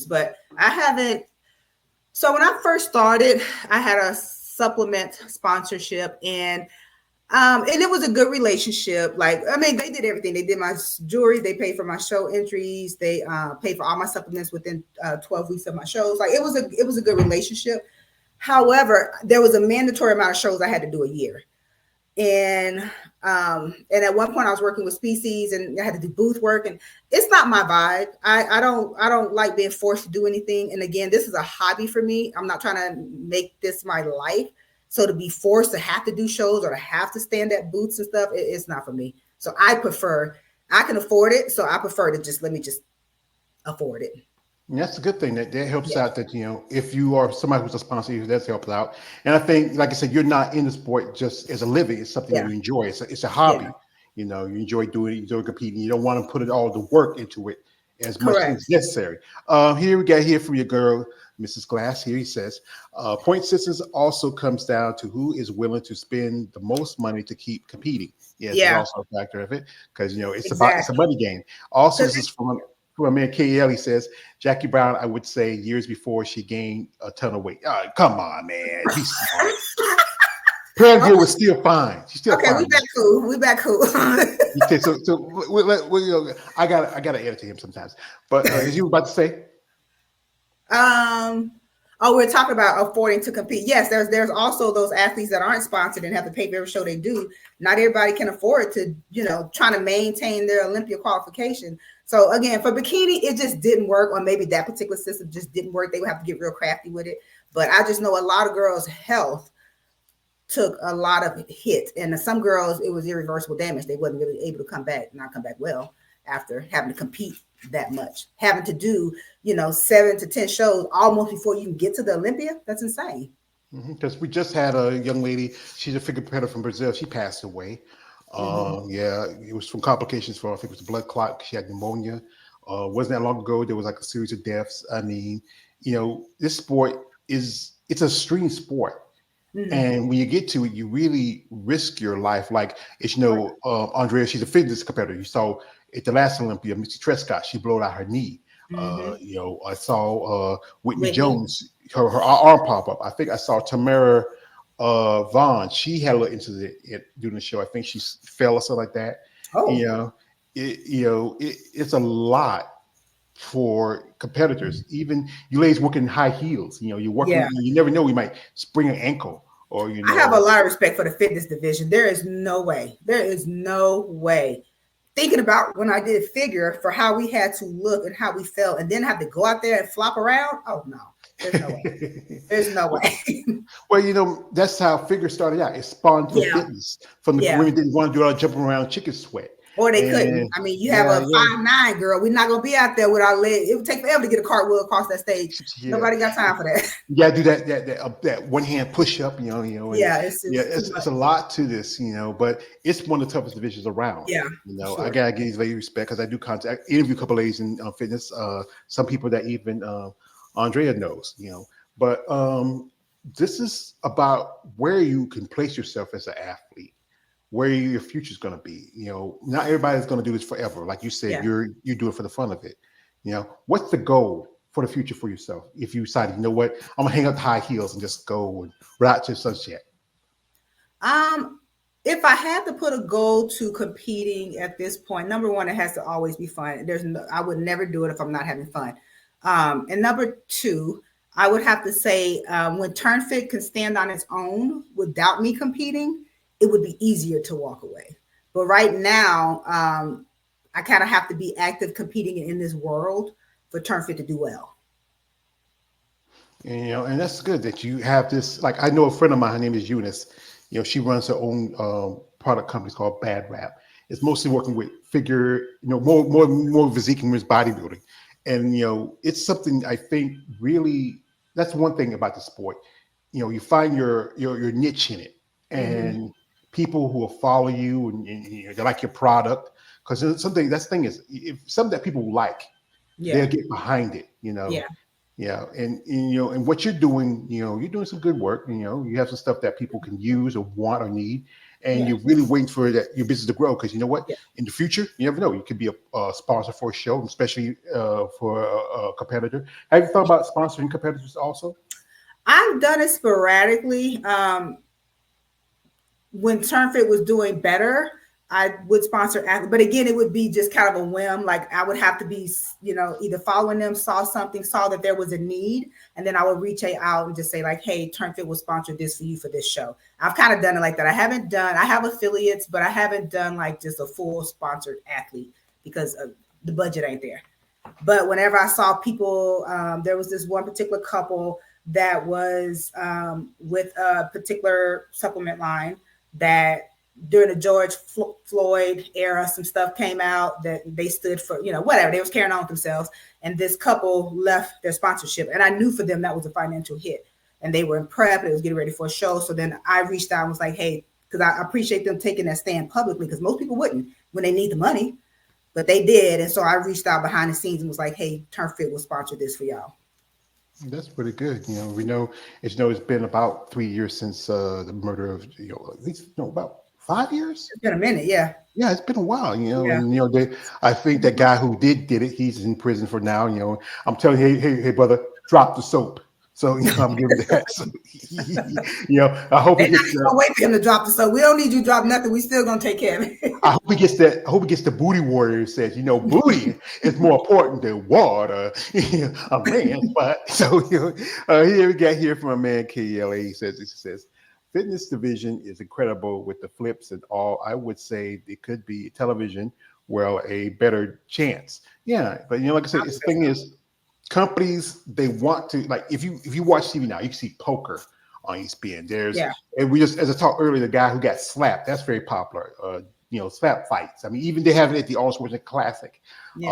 but I haven't. So when I first started, I had a supplement sponsorship, and it was a good relationship. Like, I mean, they did everything. They did my jewelry. They paid for my show entries. They paid for all my supplements within 12 weeks of my shows. Like, it was a good relationship. However, there was a mandatory amount of shows I had to do a year. And at one point I was working with species and I had to do booth work, and it's not my vibe. I don't like being forced to do anything. And again, this is a hobby for me. I'm not trying to make this my life. So to be forced to have to do shows or to have to stand at booths and stuff, it's not for me. So I can afford it. So I prefer to just let me just afford it. And that's a good thing that helps Yeah. out that, if you are somebody who's a sponsor, that helps out. And I think, like I said, you're not in the sport just as a living. It's something Yeah. you enjoy. It's a Yeah. hobby. You enjoy doing it, you enjoy competing. You don't want to put it all the work into it as much as Correct. necessary. Here we got here from your girl, Mrs. Glass. Here he says, point systems also comes down to who is willing to spend the most money to keep competing. Yes, it's Yeah. also a factor of it because it's a Exactly. money game. Also, this Because is from a man KL. He says Jackie Brown. I would say years before she gained a ton of weight. Come on, man, be smart. Pearl was okay, still fine. She's still okay, we fine. back cool. We back cool. Okay, so I got to edit to him sometimes. But as you were about to say, Um, oh, we're talking about affording to compete. Yes, there's also those athletes that aren't sponsored and have to pay for every show they do. Not everybody can afford to, trying to maintain their Olympia qualification. So again, for bikini, it just didn't work, or maybe that particular system just didn't work. They would have to get real crafty with it. But I just know a lot of girls' health took a lot of hit, and some girls it was irreversible damage. They wasn't really able to not come back well after having to compete that much, having to do 7 to 10 shows almost before you can get to the Olympia. That's insane. because we just had a young lady, she's a figure competitor from Brazil. She passed away. Hmm. Yeah, it was from complications for I think it was a blood clot. She had pneumonia. Wasn't that long ago? There was like a series of deaths. I mean, this sport it's a extreme sport. Hmm. And when you get to it, you really risk your life. Like, it's Right. Andrea, she's a fitness competitor. You saw at the last Olympia, Missy Trescott, she blowed out her knee. Hmm. I saw Whitney Whitney. Jones, her arm pop up. I think I saw Tamara Vaughn. She had a little incident during the show. I think she fell or something like that. Oh. You know, it's a lot for competitors. Even you ladies working in high heels. You're working. Yeah. You never know. We might sprain an ankle or I have a lot of respect for the fitness division. There is no way. There is no way. Thinking about when I did figure for how we had to look and how we felt, and then have to go out there and flop around. Oh no, there's no way. There's no way. Well, that's how figure started out. It spawned from Yeah, fitness, from the yeah. women didn't want to do all jumping around chicken sweat. Or they couldn't. And I mean, you have yeah, a yeah, 5'9" girl. We're not gonna be out there with our legs. It would take forever to get a cartwheel across that stage. yeah. Nobody got time for that. You gotta do that one hand push up, and Yeah, yeah, it's too it's a much. lot to this, but it's one of the toughest divisions around. Yeah, for I sure. gotta give these ladies respect because I do contact interview a couple ladies in fitness. Some people that even Andrea knows, but this is about where you can place yourself as an athlete, where your future is going to be. Not everybody's going to do this forever. Like you said, Yeah. you do it for the fun of it. What's the goal for the future for yourself? If you decide, you know what, I'm gonna hang up the high heels and just go and ride to the sunset. Um, if I had to put a goal to competing at this point, number one, it has to always be fun. I would never do it if I'm not having fun. And number two, I would have to say, when Turn Fit can stand on its own without me competing, it would be easier to walk away. But right now, I kind of have to be active competing in this world for Turn Fit to do well. And that's good that you have this. Like, I know a friend of mine, her name is Eunice. She runs her own product company called Bad Rap. It's mostly working with figure, more physique and bodybuilding. And it's something I think really, that's one thing about the sport. You find your niche in it, Hmm. and people who will follow you, and they like your product, because something, that's the thing is, if something that people like, they'll Yeah, get behind it. yeah, Yeah, and what you're doing, you're doing some good work. You have some stuff that people can use or want or need, and Yeah. you're really waiting for that your business to grow. Because you know what, Yeah. in the future, you never know. You could be a sponsor for a show, especially for a competitor. Have you thought about sponsoring competitors also? I've done it sporadically. When TurnFit was doing better, I would sponsor athletes. But again, it would be just kind of a whim. Like I would have to be, either following them, saw something, saw that there was a need, and then I would reach out and just say like, "Hey, TurnFit will sponsor this for you for this show." I've kind of done it like that. I have affiliates, but I haven't done like just a full sponsored athlete because the budget ain't there. But whenever I saw people, there was this one particular couple that was with a particular supplement line that during the George Floyd era, some stuff came out that they stood for, whatever, they was carrying on with themselves. And this couple left their sponsorship. And I knew for them that was a financial hit. And they were in prep, and it was getting ready for a show. So then I reached out and was like, hey, because I appreciate them taking that stand publicly, because most people wouldn't when they need the money. But they did. And so I reached out behind the scenes and was like, hey, TurnFit will sponsor this for y'all. That's pretty good. We know, as you know, it's been about 3 years since the murder of, at least, about 5 years. It's been a minute. Yeah. Yeah, it's been a while, Yeah. and I think that guy who did it, he's in prison for now. I'm telling you, hey, brother, drop the soap. So I'm giving that. So, I hope he They're not gets. even gonna wait for him to drop the soap. We don't need you to drop nothing. We still gonna take care of it. I hope he gets that. I hope he gets the booty warrior who says, booty is more important than water. A man's butt. So here we got here from a man, KLA. He says, fitness division is incredible with the flips and all. I would say it could be television, well, a better chance. Yeah, but like I said, the thing is, companies, they want to, like, if you watch TV now, you can see poker on ESPN. And we just, as I talked earlier, the guy who got slapped, that's very popular. Slap fights. I mean, even they have it at the All Sports Classic. Yeah.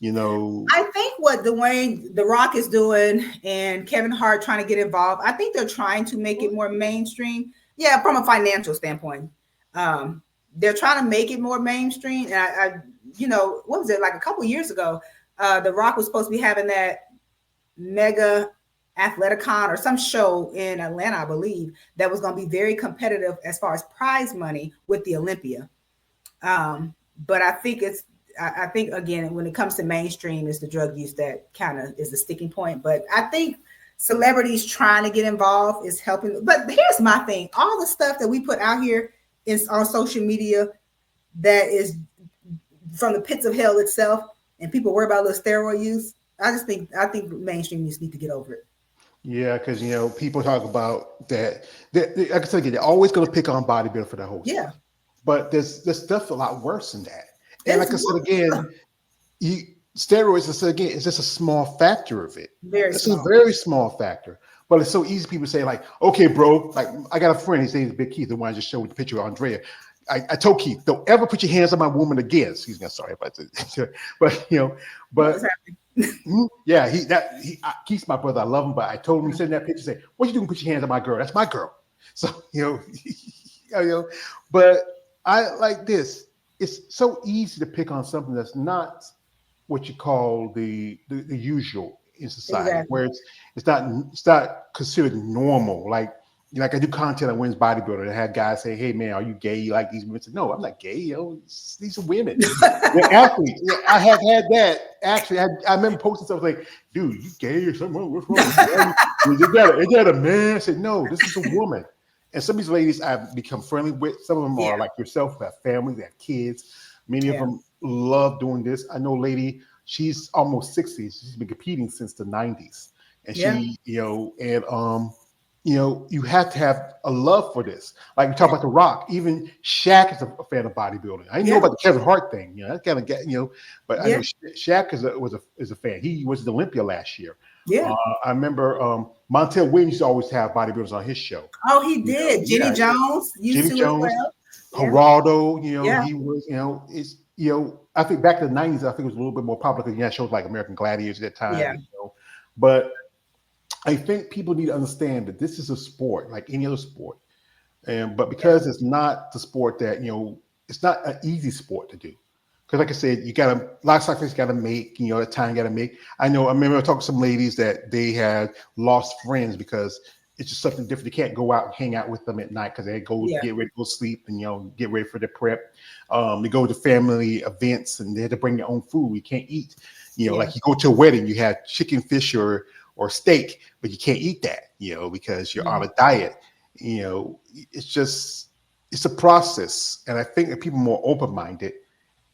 I think what Dwayne The Rock is doing and Kevin Hart trying to get involved, I think they're trying to make it more mainstream. Yeah, from a financial standpoint. They're trying to make it more mainstream. And I what was it, like a couple of years ago? The Rock was supposed to be having that mega Athleticon or some show in Atlanta, I believe, that was going to be very competitive as far as prize money with the Olympia. But I think again, when it comes to mainstream, it's the drug use that kind of is the sticking point. But I think celebrities trying to get involved is helping. But here's my thing: all the stuff that we put out here is on social media that is from the pits of hell itself, and people worry about little steroid use. I think mainstream needs need to get over it. Yeah, because people talk about that. Like I said again, they're always going to pick on bodybuilding for the whole stuff. But there's stuff a lot worse than that. And like I said again, steroids. I said again, it's just a small factor of it. It's a very small factor. But it's so easy. People say like, "Okay, bro." Like I got a friend. His name is Big Keith. The one I just showed the picture of Andrea. I told Keith, "Don't ever put your hands on my woman again." Excuse me. I'm sorry about that. But yeah, Keith's my brother. I love him, but I told him, he said in that picture, say, "What you doing? Put your hands on my girl. That's my girl." So but I like this. It's so easy to pick on something that's not what you call the usual in society, where it's not considered normal. Like I do content on women's bodybuilding, and I had guys say, "Hey man, are you gay? You like these women?" I said, "No, I'm not gay. These are women. They're athletes." Yeah, I have had that. Actually, I remember posting something like, "Dude, you gay or something? What's wrong with you? Is that a man?" I said, "No, this is a woman." And some of these ladies I've become friendly with. Some of them are like yourself, who have families, they have kids. Many of them love doing this. I know a lady, she's almost 60. She's been competing since the 90s. And she, you have to have a love for this. Like we talk about The Rock, even Shaq is a fan of bodybuilding. I didn't know about the Kevin Hart thing, that kind of get, but I know Shaq is a fan. He was at Olympia last year. Yeah. I remember Montel Williams used to always have bodybuilders on his show. Oh, he did. Jenny Jones used to as well. Geraldo, he was, I think back in the 90s, I think it was a little bit more popular because you had shows like American Gladiators at that time. Yeah. But I think people need to understand that this is a sport like any other sport. But because it's not the sport that, it's not an easy sport to do. Because like I said, you got a lot of sacrifices got to make, the time you got to make. I remember talking to some ladies that they had lost friends because it's just something different. You can't go out and hang out with them at night because they go Yeah. get ready to go sleep and get ready for the prep. They go to family events and they have to bring their own food. You can't eat. Like you go to a wedding, you have chicken, fish, or steak, but you can't eat that. Because you're on a diet. It's a process, and I think that people are more open minded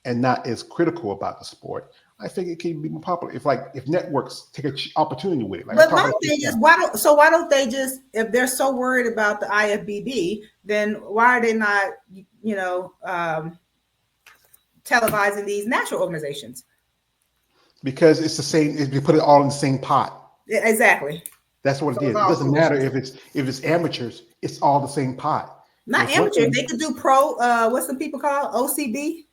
and not as critical about the sport. I think it can be more popular if networks take an opportunity with it. Like I But talk my about thing is, why don't they just, if they're so worried about the IFBB, then why are they not, televising these national organizations? because it's the same. If you put it all in the same pot, Yeah, exactly. that's what it So is. it's It all doesn't matter foolishness. if it's amateurs. It's all the same pot. Not It's one amateur. thing They could do pro. What's some people call OCB?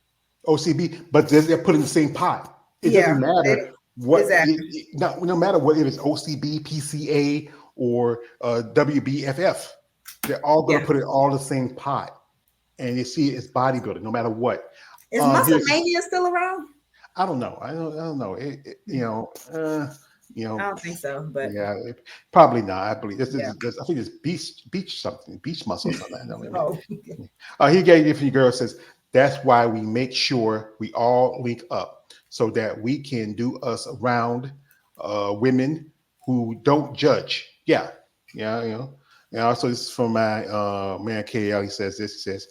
OCB, but they're put in the same pot. It doesn't Yeah, matter what. exactly. No matter what if it's OCB, PCA, or WBFF, they're all going Yeah. to put it all in the same pot, and you see it's bodybuilding, no matter what. Is Here's Musclemania still around? I don't know. I don't know. I don't think so, but Yeah, probably not. I believe yeah. I think it's beach something, beach muscle or something. I don't know. Oh, He gave it for you, girl. Says that's why we make sure we all link up so that we can do us around women who don't judge. Yeah, yeah. And also, this is from my man KL. He says this. He says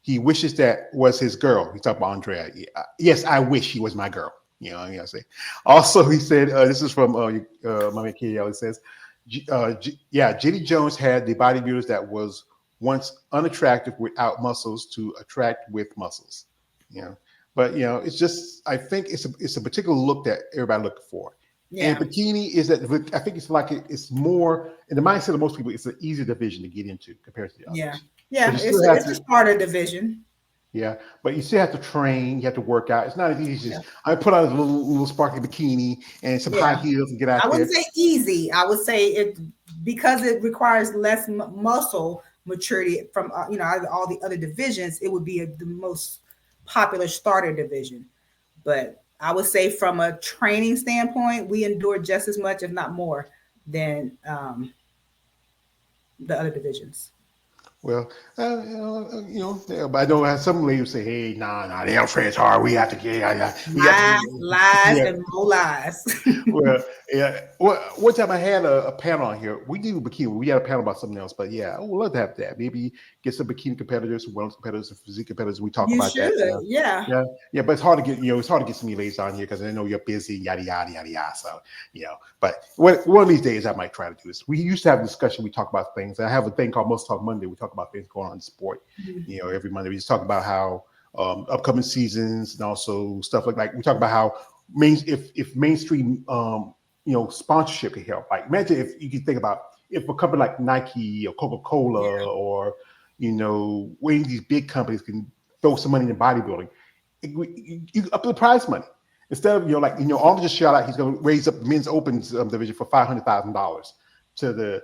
he wishes that was his girl. He talked about Andrea. Yeah, yes, I wish he was my girl. I say. Also, he said this is from my man KL. He says, Jenny Jones had the bodybuilders that was once unattractive without muscles to attract with muscles. But it's just I think it's a particular look that everybody looking for. yeah. And bikini is that I think it's more in the mindset of most people. It's an easier division to get into compared to the others. Yeah. But you It's still have just part of the division. yeah, but you still have to train. You have to work out. It's not as easy as Yeah. I put on a little sparkly bikini and some high Yeah. heels and get I out there. wouldn't say easy. I would say it because it requires less muscle maturity from out of all the other divisions. It would be the most popular starter division. But I would say from a training standpoint, we endure just as much, if not more, than the other divisions. Well, but I know some ladies say, "Hey, nah, they don't train as hard. We have to get, we have to, Lies, yeah." and more lies. Well, yeah. Well, one time I had a panel on here. We do bikini. We had a panel about something else, but yeah, I would love to have that. Maybe get some bikini competitors, some wellness competitors, some physique competitors. We talk You about that. should, yeah. Yeah. But it's hard to get, it's hard to get some of you ladies on here because I know you're busy, yada yada yada yada. So, but one of these days I might try to do this. We used to have a discussion. We talk about things. I have a thing called Most Talk Monday. We talk about things going on in sport. Mm-hmm. Every Monday we just talk about how upcoming seasons and also stuff like we talk about how if mainstream sponsorship can help. Like imagine if you could think about if a company like Nike or Coca-Cola or one of these big companies can throw some money in bodybuilding, you up the prize money. Instead of Arnold just shout out he's going to raise up the men's open division for $500,000 to the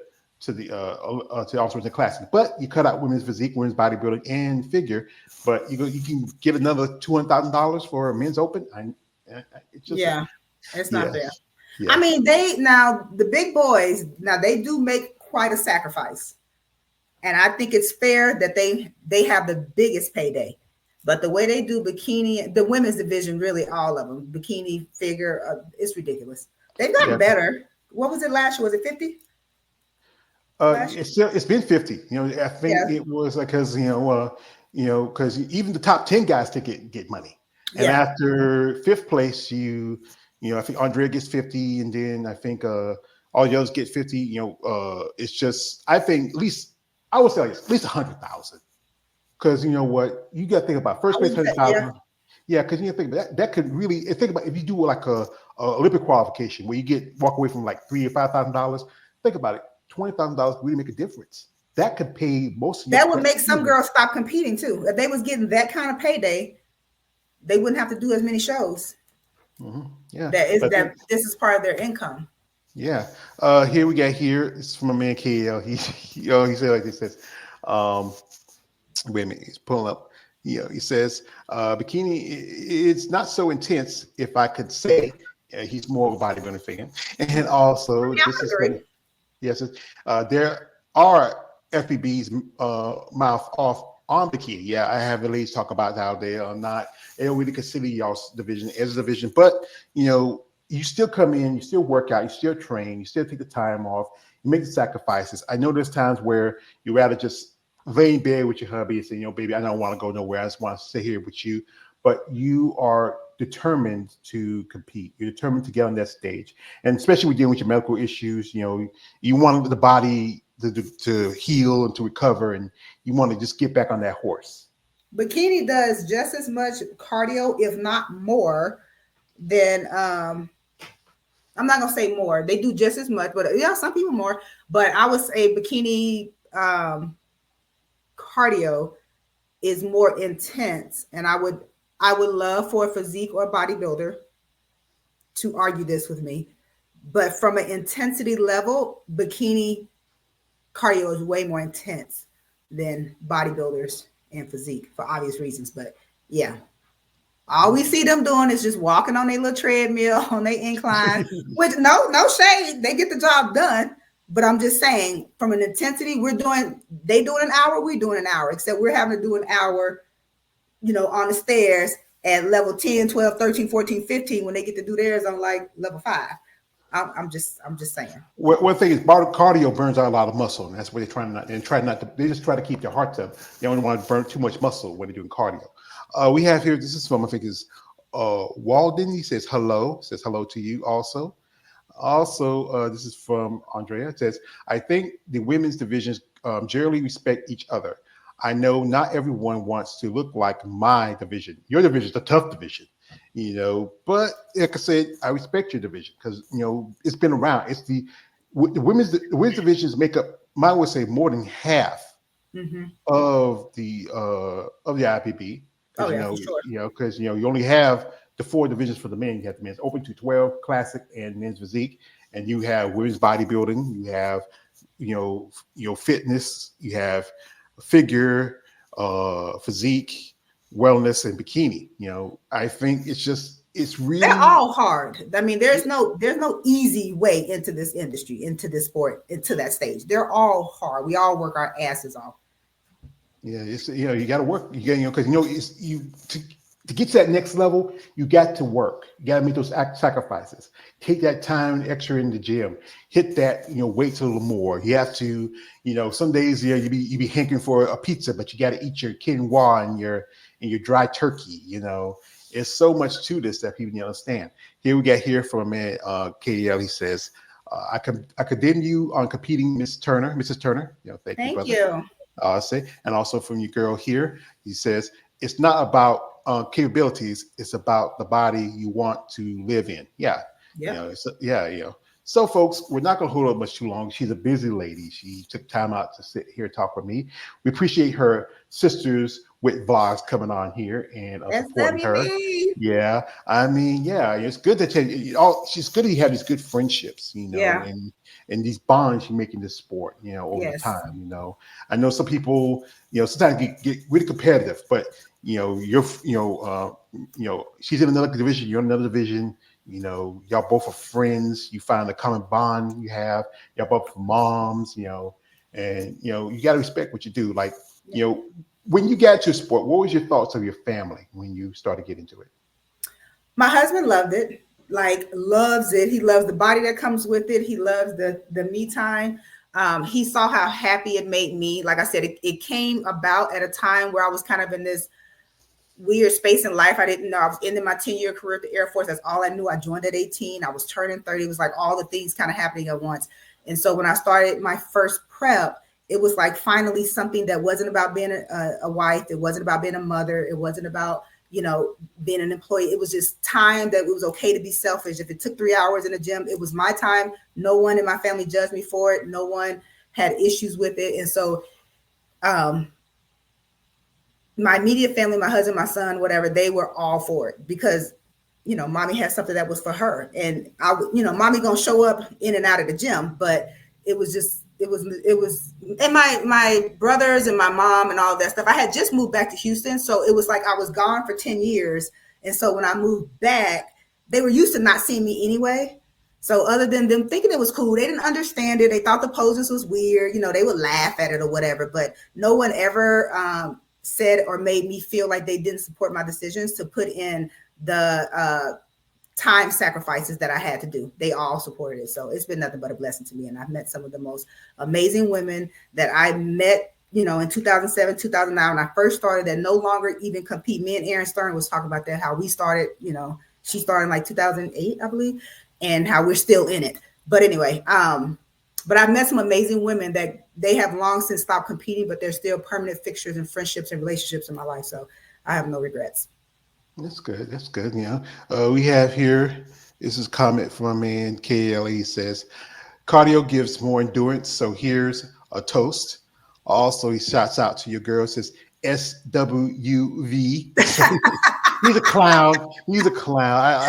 Ultimate Classic, but you cut out women's physique, women's bodybuilding, and figure. But you can get another $200,000 for a men's open. It's just it's not fair. Yeah. I mean, the big boys they do make quite a sacrifice, and I think it's fair that they have the biggest payday. But the way they do bikini, the women's division, really all of them, bikini, figure, it's ridiculous. They've gotten better. What was it last year? Was it 50? It's been 50. I think it was because because even the top 10 guys get money, and after fifth place, I think Andrea gets 50, and then I think all the others get 50. It's just I think at least I would say at least 100,000, because what you got to think about first place 100,000. Yeah, because you think about that could really think about if you do like a Olympic qualification where you walk away from like $3,000 or $5,000. Think about it. $20,000 really make a difference. That could pay most of that would make some girls stop competing too. If they was getting that kind of payday, they wouldn't have to do as many shows. Mm-hmm. Yeah, this is part of their income. Yeah. Here we got it's from a man KL. He said like this says, wait a minute, he's pulling up. He says, bikini, it's not so intense. If I could say, he's more of a bodybuilding fan, and also this is. Yes, are FBB's mouth off on bikini. Yeah, I have ladies talk about how they are not, they don't really consider y'all's division as a division, but you still come in, you still work out, you still train, you still take the time off, you make the sacrifices. I know there's times where you rather just lay in bed with your hubby and say, baby, I don't want to go nowhere. I just want to sit here with you. But you are determined to compete. You're determined to get on that stage. And especially with dealing with your medical issues, you want the body to heal and to recover, and you want to just get back on that horse. Bikini does just as much cardio, if not more, than I'm not gonna say more. They do just as much, but yeah, some people more. But I would say bikini cardio is more intense, and I would love for a physique or a bodybuilder to argue this with me. But from an intensity level, bikini cardio is way more intense than bodybuilders and physique for obvious reasons. But yeah, all we see them doing is just walking on their little treadmill on their incline, which no shade, they get the job done. But I'm just saying, from an intensity, they doing an hour, we doing an hour, except we're having to do an hour, on the stairs at level 10, 12, 13, 14, 15, when they get to do theirs on like level 5. I'm just saying. One thing is cardio burns out a lot of muscle, and that's what they just try to keep their hearts up. They don't want to burn too much muscle when they're doing cardio. We have here, this is from, I think is Walden. He says hello to you also. Also, this is from Andrea. It says, I think the women's divisions generally respect each other. I know not everyone wants to look like my division. Your division is a tough division, but like I said, I respect your division because, it's been around. It's the women's divisions make up, I would say, more than half of the IFBB. Oh, yeah, for sure. Because, you only have the 4 divisions for the men. You have the men's open to 12 classic and men's physique, and you have women's bodybuilding. You have, fitness. You have figure, physique, wellness, and bikini. I think it's really, they're all hard. I mean, there's no easy way into this industry, into this sport, into that stage. They're all hard. We all work our asses off. Yeah, it's you got to work. Because to get to that next level, you got to work. You got to make those sacrifices. Take that time extra in the gym. Hit that weights a little more. You have to some days you be hankering for a pizza, but you got to eat your quinoa and your dry turkey. There's so much to this that people need to understand. Here we got here from a man, KDL. He says, I condemn you on competing, Mrs. Turner. Thank you, brother. You. And also from your girl here, he says, it's not about capabilities, it's about the body you want to live in. Yeah. So folks, we're not going to hold up much too long. She's a busy lady. She took time out to sit here and talk with me. We appreciate her sisters with vlogs coming on here and supporting her. Yeah, I mean, it's good that she's good that you have these good friendships, and these bonds you make in this sport, over time. I know some people, sometimes get really competitive, but she's in another division, you're in another division. Y'all both are friends. You find a common bond you have. Y'all both moms, and you got to respect what you do. Like, when you got to sport, what was your thoughts of your family when you started getting into it? My husband loved it, loves it. He loves the body that comes with it. He loves the me time. He saw how happy it made me. Like I said, it came about at a time where I was kind of in this weird space in life. I didn't know I was ending my 10-year career at the Air Force. That's all I knew. I joined at 18. I was turning 30. It was like all the things kind of happening at once. And so when I started my first prep, it was like finally something that wasn't about being a wife. It wasn't about being a mother. It wasn't about, being an employee. It was just time that it was okay to be selfish. If it took 3 hours in the gym, it was my time. No one in my family judged me for it. No one had issues with it. And so, my immediate family, my husband, my son, whatever, they were all for it because, mommy had something that was for her. And mommy going to show up in and out of the gym, but it was and my brothers and my mom and all that stuff. I had just moved back to Houston. So it was like I was gone for 10 years. And so when I moved back, they were used to not seeing me anyway. So other than them thinking it was cool, they didn't understand it. They thought the poses was weird. You know, they would laugh at it or whatever. But no one ever said or made me feel like they didn't support my decisions to put in the time sacrifices that I had to do. They all supported it. So it's been nothing but a blessing to me. And I've met some of the most amazing women that I met, you know, in 2007, 2009, when I first started, that no longer even compete. Me and Erin Stern was talking about that, how we started, you know, she started in like 2008, I believe, and how we're still in it. But anyway, but I've met some amazing women that they have long since stopped competing, but they're still permanent fixtures and friendships and relationships in my life. So I have no regrets. That's good. That's good. Yeah. We have here, this is a comment from my man KLE says, cardio gives more endurance. So here's a toast. Also, he shouts out to your girl, says SWV. So he's a clown. He's a clown.